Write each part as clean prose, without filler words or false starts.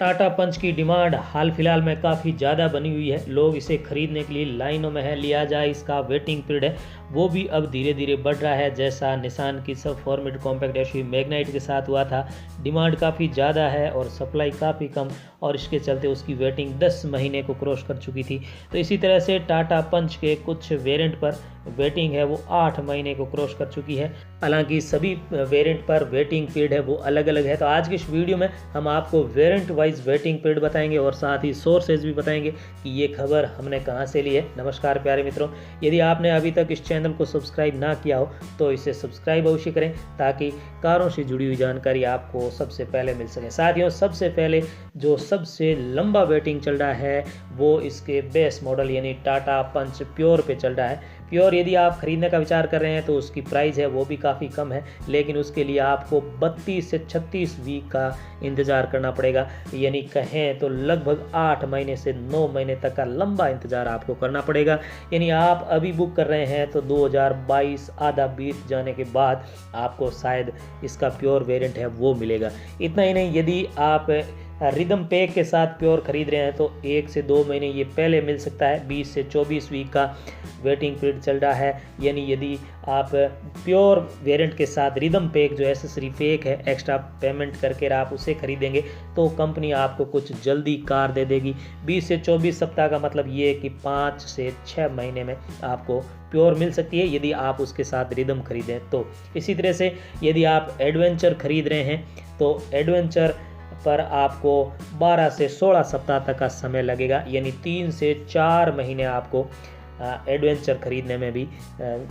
टाटा पंच की डिमांड हाल फिलहाल में काफ़ी ज़्यादा बनी हुई है। लोग इसे खरीदने के लिए लाइनों में है। लिया जाए इसका वेटिंग पीरियड है वो भी अब धीरे धीरे बढ़ रहा है। जैसा निसान की सब फॉर्मेट कॉम्पैक्ट एसयूवी मैग्नाइट के साथ हुआ था, डिमांड काफ़ी ज़्यादा है और सप्लाई काफ़ी कम, और इसके चलते उसकी वेटिंग 10 महीने को क्रॉस कर चुकी थी। तो इसी तरह से टाटा पंच के कुछ वेरिएंट पर वेटिंग है वो 8 महीने को क्रॉस कर चुकी है। हालांकि सभी वेरिएंट पर वेटिंग पीरियड है वो अलग अलग है। तो आज की इस वीडियो में हम आपको वेरिएंट वाइज वेटिंग पीरियड बताएंगे और साथ ही सोर्सेज भी बताएंगे कि ये खबर हमने कहाँ से ली है। नमस्कार प्यारे मित्रों, यदि आपने अभी तक इस चैनल को सब्सक्राइब ना किया हो तो इसे सब्सक्राइब अवश्य करें ताकि कारों से जुड़ी हुई जानकारी आपको सबसे पहले मिल सके। साथियों, सबसे पहले जो सबसे लंबा वेटिंग चल रहा है वो इसके बेस मॉडल यानी टाटा पंच प्योर पे चल रहा है। प्योर यदि आप खरीदने का विचार कर रहे हैं तो उसकी प्राइस है वो भी काफ़ी कम है, लेकिन उसके लिए आपको 32 से 36 वीक का इंतज़ार करना पड़ेगा। यानी कहें तो लगभग 8 महीने से 9 महीने तक का लंबा इंतज़ार आपको करना पड़ेगा। यानी आप अभी बुक कर रहे हैं तो 2022 आधा बीत जाने के बाद आपको शायद इसका प्योर वेरिएंट है वो मिलेगा। इतना ही नहीं, यदि आप रिदम पैक के साथ प्योर खरीद रहे हैं तो 1 से 2 महीने ये पहले मिल सकता है। 20 से 24 वीक का वेटिंग पीरियड चल रहा है। यानी यदि आप प्योर वेरिएंट के साथ रिदम पैक जो एसेसरी पैक है एक्स्ट्रा पेमेंट करके आप उसे खरीदेंगे तो कंपनी आपको कुछ जल्दी कार दे देगी। 20 से 24 सप्ताह का मतलब ये है कि 5 से 6 महीने में आपको प्योर मिल सकती है यदि आप उसके साथ रिदम खरीदें तो। इसी तरह से यदि आप एडवेंचर खरीद रहे हैं तो एडवेंचर पर आपको 12 से 16 सप्ताह तक का समय लगेगा। यानी 3 से 4 महीने आपको एडवेंचर खरीदने में भी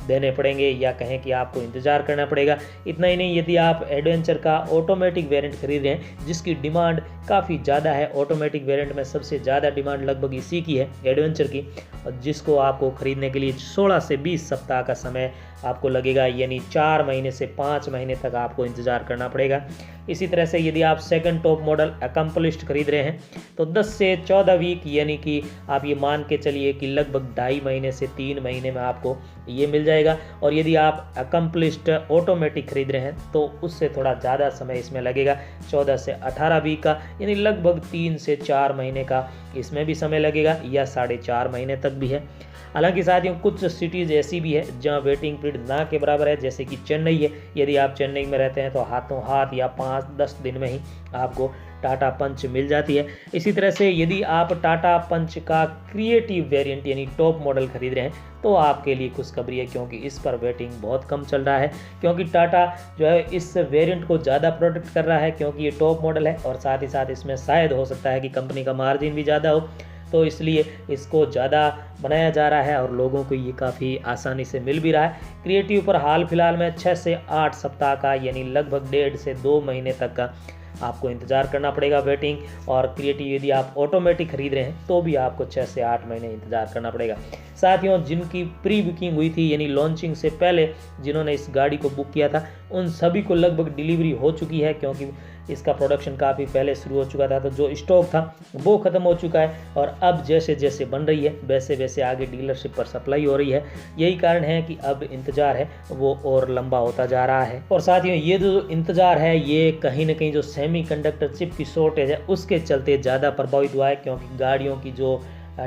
देने पड़ेंगे, या कहें कि आपको इंतज़ार करना पड़ेगा। इतना ही नहीं, यदि आप एडवेंचर का ऑटोमेटिक वेरिएंट खरीद रहे हैं जिसकी डिमांड काफ़ी ज़्यादा है, ऑटोमेटिक वेरिएंट में सबसे ज़्यादा डिमांड लगभग इसी की है एडवेंचर की, जिसको आपको खरीदने के लिए 16 से 20 सप्ताह का समय आपको लगेगा। यानी 4 महीने से 5 महीने तक आपको इंतज़ार करना पड़ेगा। इसी तरह से यदि आप सेकंड टॉप मॉडल अकम्पलिश्ड खरीद रहे हैं तो 10 से 14 वीक, यानी कि आप ये मान के चलिए कि लगभग 2.5 महीने से 3 महीने में आपको ये मिल जाएगा। और यदि आप अकम्पलिश्ड ऑटोमेटिक खरीद रहे हैं तो उससे थोड़ा ज़्यादा समय इसमें लगेगा, 14 से 18 वीक का, यानी लगभग 3 से 4 महीने का इसमें भी समय लगेगा, या 4.5 महीने तक भी है। हालांकि साथियों, कुछ सिटीज़ ऐसी भी है जहां वेटिंग पीरियड ना के बराबर है, जैसे कि चेन्नई है। यदि आप चेन्नई में रहते हैं तो हाथों हाथ या 5-10 दिन में ही आपको टाटा पंच मिल जाती है। इसी तरह से यदि आप टाटा पंच का क्रिएटिव वेरिएंट यानी टॉप मॉडल खरीद रहे हैं तो आपके लिए खुशखबरी है, क्योंकि इस पर वेटिंग बहुत कम चल रहा है। क्योंकि टाटा जो है इस वेरिएंट को ज़्यादा प्रोटेक्ट कर रहा है, क्योंकि ये टॉप मॉडल है और साथ ही साथ इसमें शायद हो सकता है कि कंपनी का मार्जिन भी ज़्यादा हो, तो इसलिए इसको ज़्यादा बनाया जा रहा है और लोगों को ये काफ़ी आसानी से मिल भी रहा है। क्रिएटिव पर हाल फिलहाल में 6 से 8 सप्ताह का यानी लगभग 1.5 से 2 महीने तक का आपको इंतज़ार करना पड़ेगा वेटिंग। और क्रिएटिव यदि आप ऑटोमेटिक खरीद रहे हैं तो भी आपको 6 से 8 महीने इंतज़ार करना पड़ेगा। साथियों, जिनकी प्री बुकिंग हुई थी यानी लॉन्चिंग से पहले जिन्होंने इस गाड़ी को बुक किया था उन सभी को लगभग डिलीवरी हो चुकी है, क्योंकि इसका प्रोडक्शन काफ़ी पहले शुरू हो चुका था। तो जो स्टॉक था वो ख़त्म हो चुका है और अब जैसे जैसे बन रही है वैसे वैसे आगे डीलरशिप पर सप्लाई हो रही है। यही कारण है कि अब इंतज़ार है वो और लंबा होता जा रहा है। और साथियों, ये जो इंतज़ार है ये कहीं ना कहीं जो सेमीकंडक्टर चिप की शॉर्टेज है उसके चलते ज़्यादा प्रभावित हुआ है, क्योंकि गाड़ियों की जो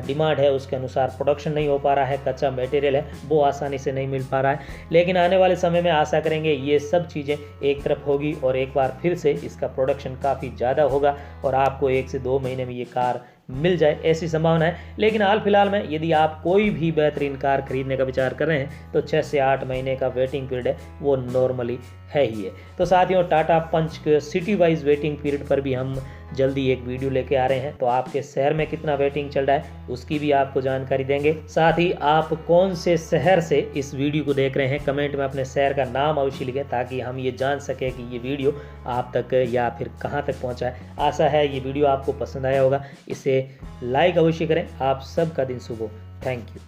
डिमांड है उसके अनुसार प्रोडक्शन नहीं हो पा रहा है, कच्चा मटेरियल है वो आसानी से नहीं मिल पा रहा है। लेकिन आने वाले समय में आशा करेंगे ये सब चीज़ें एक तरफ होगी और एक बार फिर से इसका प्रोडक्शन काफ़ी ज़्यादा होगा और आपको 1 से 2 महीने में ये कार मिल जाए, ऐसी संभावना है। लेकिन हाल फिलहाल में यदि आप कोई भी बेहतरीन कार खरीदने का विचार कर रहे हैं तो 6 से 8 महीने का वेटिंग पीरियड है वो नॉर्मली है ही है। तो साथियों, टाटा पंच के सिटी वाइज वेटिंग पीरियड पर भी हम जल्दी एक वीडियो लेके आ रहे हैं। तो आपके शहर में कितना वेटिंग चल रहा है उसकी भी आपको जानकारी देंगे। साथ ही आप कौन से शहर से इस वीडियो को देख रहे हैं कमेंट में अपने शहर का नाम अवश्य लिखें, ताकि हम ये जान सकें कि ये वीडियो आप तक या फिर कहाँ तक पहुँचा है। आशा है ये वीडियो आपको पसंद आया होगा, इसे लाइक अवश्य करें। आप सबका दिन शुभ हो। Thank you.